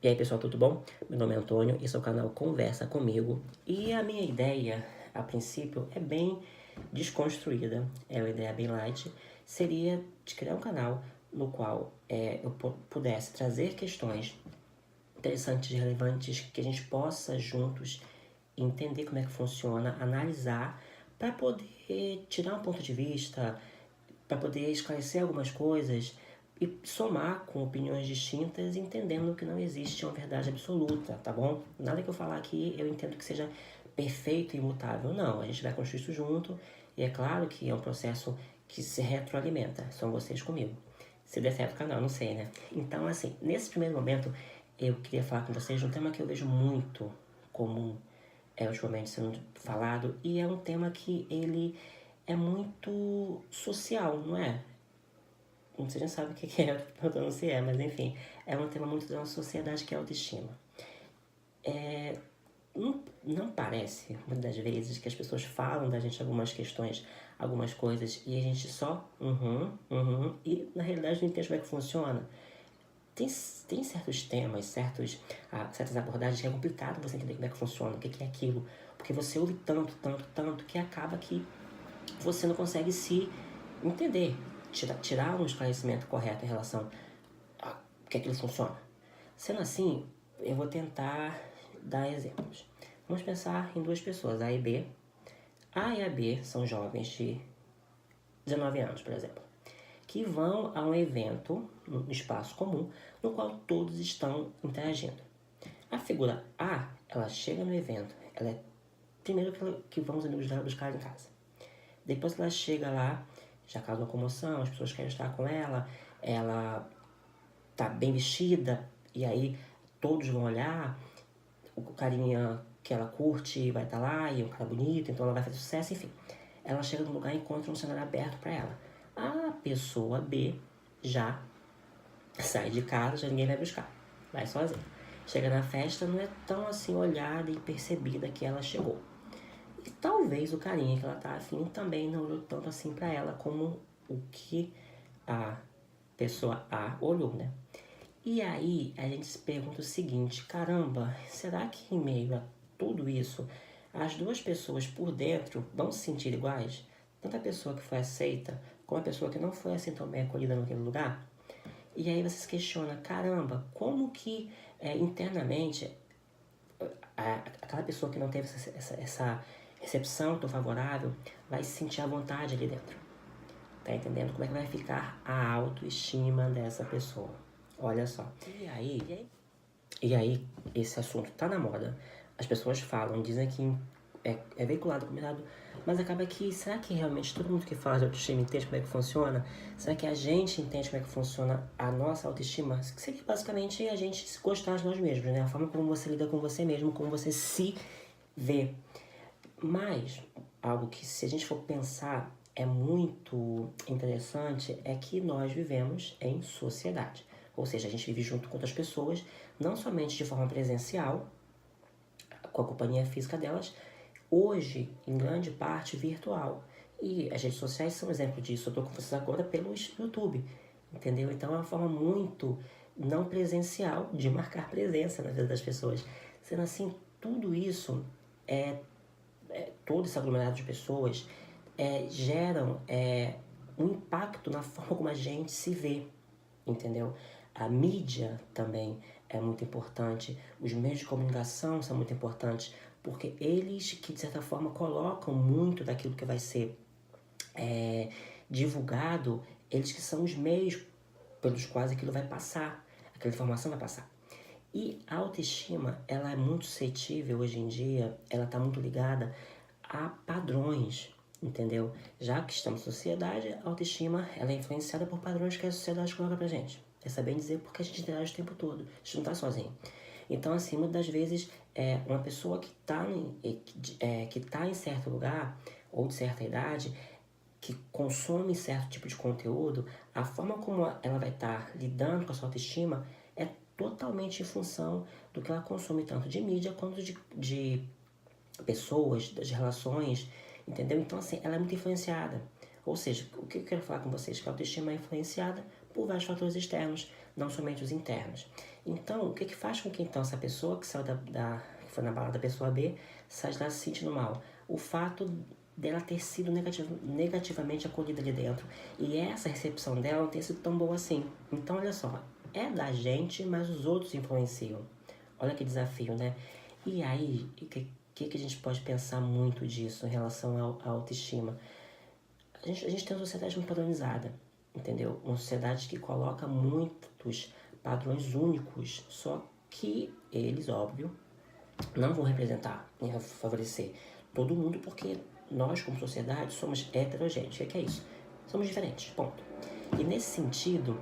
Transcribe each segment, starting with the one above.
E aí pessoal, tudo bom? Meu nome é Antônio, esse é o canal Conversa Comigo. E a minha ideia, a princípio, é bem desconstruída, é uma ideia bem light. Seria de criar um canal no qual eu pudesse trazer questões interessantes, relevantes, que a gente possa juntos entender como é que funciona, analisar, para poder tirar um ponto de vista, para poder esclarecer algumas coisas e somar com opiniões distintas, entendendo que não existe uma verdade absoluta, tá bom? Nada que eu falar aqui eu entendo que seja perfeito e imutável, não. A gente vai construir isso junto e é claro que é um processo que se retroalimenta, são vocês comigo. Se der certo o canal, não sei, né? Então, assim, nesse primeiro momento, eu queria falar com vocês de um tema que eu vejo muito comum ultimamente sendo falado, e é um tema que ele é muito social, não é? Você já sabe o que é, eu tô perguntando se é, mas enfim, é um tema muito da nossa sociedade que é a autoestima. Não parece, muitas das vezes, que as pessoas falam da gente algumas questões, algumas coisas, e a gente só, e na realidade não entende como é que funciona. Tem certos temas, certas abordagens que é complicado você entender como é que funciona, o que é aquilo, porque você ouve tanto, que acaba que você não consegue se entender, tirar um esclarecimento correto em relação a que aquilo funciona. Sendo assim, eu vou tentar dar exemplos. Vamos pensar em duas pessoas, A e B. A e a B são jovens de 19 anos, por exemplo, que vão a um evento, no espaço comum, no qual todos estão interagindo. A figura A, ela chega no evento, ela é primeiro que vão os amigos dela buscar em casa. Depois que ela chega lá, já causa uma comoção, as pessoas querem estar com ela tá bem vestida, e aí todos vão olhar, o carinha que ela curte vai estar lá, e é um cara bonito, então ela vai fazer sucesso, enfim. Ela chega no lugar e encontra um cenário aberto para ela. A pessoa B já sai de casa, já ninguém vai buscar, vai sozinha. Chega na festa, não é tão assim olhada e percebida que ela chegou. E talvez o carinha que ela tá afim também não olhou tanto assim pra ela como o que a pessoa A olhou, né? E aí a gente se pergunta o seguinte, caramba, será que em meio a tudo isso, as duas pessoas por dentro vão se sentir iguais? Tanto a pessoa que foi aceita, como a pessoa que não foi assim tão bem acolhida naquele lugar? E aí você se questiona, caramba, como que internamente aquela pessoa que não teve essa recepção tão favorável vai se sentir à vontade ali dentro? Tá entendendo? Como é que vai ficar a autoestima dessa pessoa? Olha só. E aí esse assunto tá na moda. As pessoas falam, dizem que é veiculado, combinado, mas acaba que, será que realmente todo mundo que fala de autoestima entende como é que funciona? Será que a gente entende como é que funciona a nossa autoestima? Que seria basicamente a gente se gostar de nós mesmos, né? A forma como você lida com você mesmo, como você se vê. Mas, algo que se a gente for pensar é muito interessante é que nós vivemos em sociedade. Ou seja, a gente vive junto com outras pessoas, não somente de forma presencial, com a companhia física delas, hoje, em grande parte, virtual. E as redes sociais são um exemplo disso. Eu estou com vocês agora pelo YouTube, entendeu? Então é uma forma muito não presencial de marcar presença na vida das pessoas. Sendo assim, tudo isso todo esse aglomerado de pessoas geram um impacto na forma como a gente se vê, entendeu? A mídia também é muito importante, os meios de comunicação são muito importantes, porque eles que de certa forma colocam muito daquilo que vai ser divulgado, eles que são os meios pelos quais aquilo vai passar, aquela informação vai passar. E a autoestima, ela é muito suscetível hoje em dia, ela está muito ligada a padrões, entendeu? Já que estamos em sociedade, a autoestima ela é influenciada por padrões que a sociedade coloca pra gente. É saber dizer porque a gente interage o tempo todo, a gente não tá sozinho. Então, assim, muitas das vezes, uma pessoa que tá em certo lugar, ou de certa idade, que consome certo tipo de conteúdo, a forma como ela vai estar lidando com a sua autoestima é totalmente em função do que ela consome, tanto de mídia quanto de pessoas, das relações, entendeu? Então, assim, ela é muito influenciada. Ou seja, o que eu quero falar com vocês? Que a autoestima é influenciada por vários fatores externos, não somente os internos. Então, o que que faz com que então essa pessoa que saiu que foi na balada da pessoa B, sai de lá se sentindo mal? O fato dela ter sido negativamente acolhida ali dentro. E essa recepção dela não ter sido tão boa assim. Então, olha só, é da gente, mas os outros influenciam. Olha que desafio, né? E aí, o que a gente pode pensar muito disso em relação à autoestima? A gente tem uma sociedade muito padronizada, entendeu? Uma sociedade que coloca muitos padrões únicos, só que eles, óbvio, não vão representar e favorecer todo mundo, porque nós, como sociedade, somos heterogêneos. O que é isso? Somos diferentes, ponto. E nesse sentido,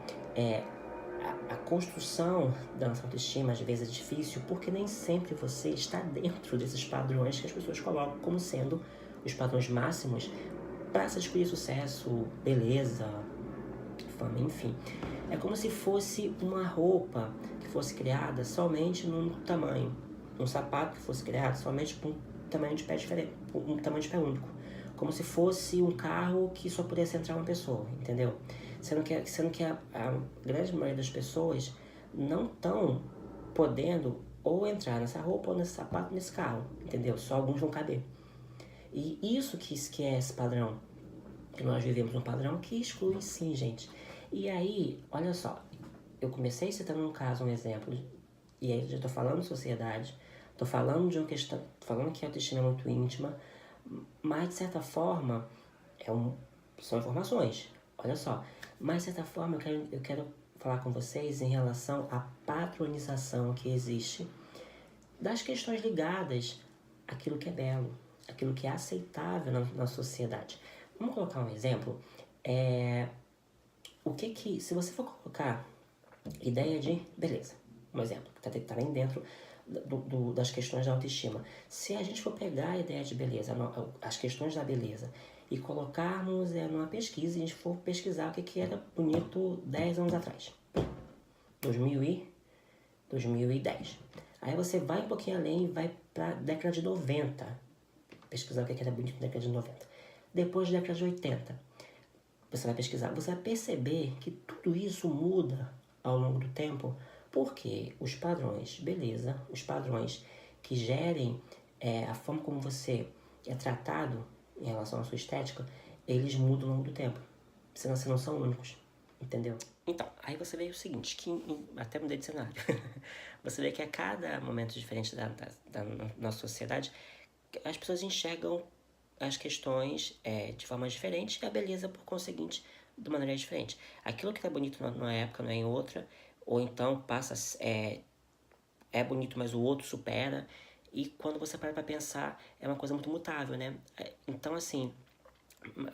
a construção da nossa autoestima às vezes é difícil, porque nem sempre você está dentro desses padrões que as pessoas colocam como sendo os padrões máximos para se adquirir sucesso, beleza, fama, enfim. É como se fosse uma roupa que fosse criada somente num tamanho, um sapato que fosse criado somente com um tamanho de pé diferente, um tamanho de pé único, como se fosse um carro que só pudesse entrar uma pessoa, entendeu? Sendo que a grande maioria das pessoas não estão podendo ou entrar nessa roupa ou nesse sapato, nesse carro, entendeu? Só alguns vão caber. E isso que é esse padrão, que nós vivemos um padrão que exclui sim, gente. E aí, olha só, eu comecei citando um caso, um exemplo, e aí já tô falando de sociedade, tô falando de uma questão, tô falando que a autoestima é muito íntima, mas de certa forma, são informações, olha só. Mas de certa forma, eu quero falar com vocês em relação à patronização que existe das questões ligadas àquilo que é belo, aquilo que é aceitável na sociedade. Vamos colocar um exemplo. Se você for colocar ideia de beleza, um exemplo, que tá bem dentro das questões da autoestima. Se a gente for pegar a ideia de beleza, as questões da beleza, e colocarmos numa pesquisa, e a gente for pesquisar o que era bonito 10 anos atrás, 2010. Aí você vai um pouquinho além e vai para a década de 90, pesquisar o que era bonito na década de 90. Depois da década de 80, você vai pesquisar, você vai perceber que tudo isso muda ao longo do tempo, porque os padrões, beleza, os padrões que gerem a forma como você é tratado em relação à sua estética, eles mudam ao longo do tempo, senão não são únicos, entendeu? Então, aí você vê o seguinte, até mudei de cenário, você vê que a cada momento diferente da nossa sociedade, as pessoas enxergam as questões de forma diferente e a beleza, por conseguinte, de maneira diferente. Aquilo que é bonito numa época não é em outra, ou então é bonito, mas o outro supera. E quando você para pra pensar, é uma coisa muito mutável, né? Então, assim,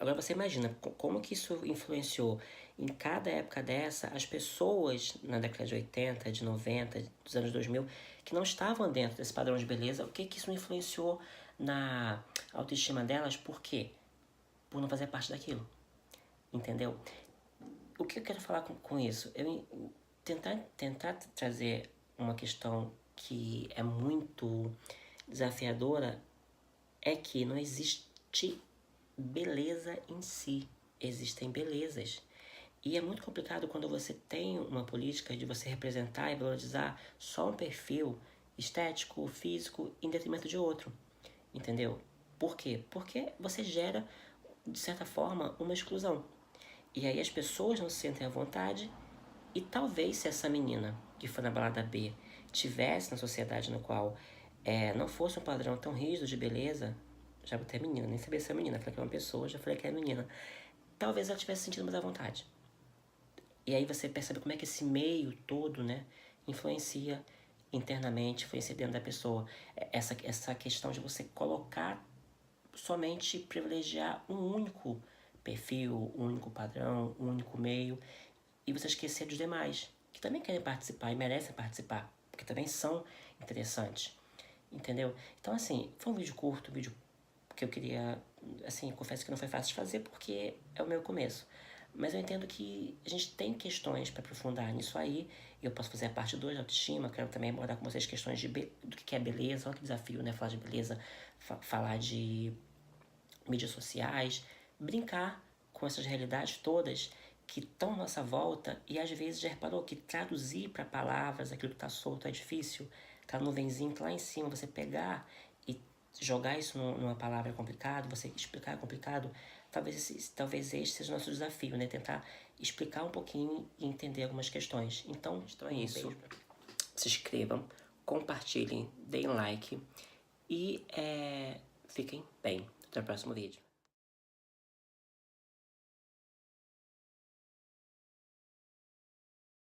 agora você imagina como que isso influenciou em cada época dessa as pessoas na década de 80, de 90, dos anos 2000, que não estavam dentro desse padrão de beleza, o que isso influenciou na autoestima delas, por quê? Por não fazer parte daquilo, entendeu? O que eu quero falar com isso? Tentar trazer uma questão que é muito desafiadora é que não existe beleza em si, existem belezas. E é muito complicado quando você tem uma política de você representar e valorizar só um perfil estético, físico, em detrimento de outro, entendeu? Por quê? Porque você gera, de certa forma, uma exclusão. E aí as pessoas não se sentem à vontade e talvez se essa menina que foi na balada B tivesse na sociedade no qual não fosse um padrão tão rígido de beleza, já botei a menina, nem sabia se é menina, falei que é uma pessoa, já falei que é menina, talvez ela tivesse sentido mais à vontade. E aí você percebe como é que esse meio todo, né, influencia internamente, influencia dentro da pessoa. Essa questão de você colocar, somente privilegiar um único perfil, um único padrão, um único meio, e você esquecer dos demais, que também querem participar e merecem participar, porque também são interessantes, entendeu? Então, assim, foi um vídeo curto, um vídeo que eu queria, assim, confesso que não foi fácil de fazer, porque é o meu começo. Mas eu entendo que a gente tem questões para aprofundar nisso aí. Eu posso fazer a parte 2 da autoestima. Quero também abordar com vocês questões do que é beleza. Olha que desafio, né? Falar de beleza, falar de mídias sociais. Brincar com essas realidades todas que estão à nossa volta e às vezes já reparou que traduzir para palavras aquilo que está solto é difícil, aquela nuvenzinha que lá em cima você pegar e jogar isso numa palavra é complicado, você explicar é complicado, talvez este seja o nosso desafio, né? Tentar explicar um pouquinho e entender algumas questões. Então é isso. Se inscrevam, compartilhem, deem like e fiquem bem. Até o próximo vídeo.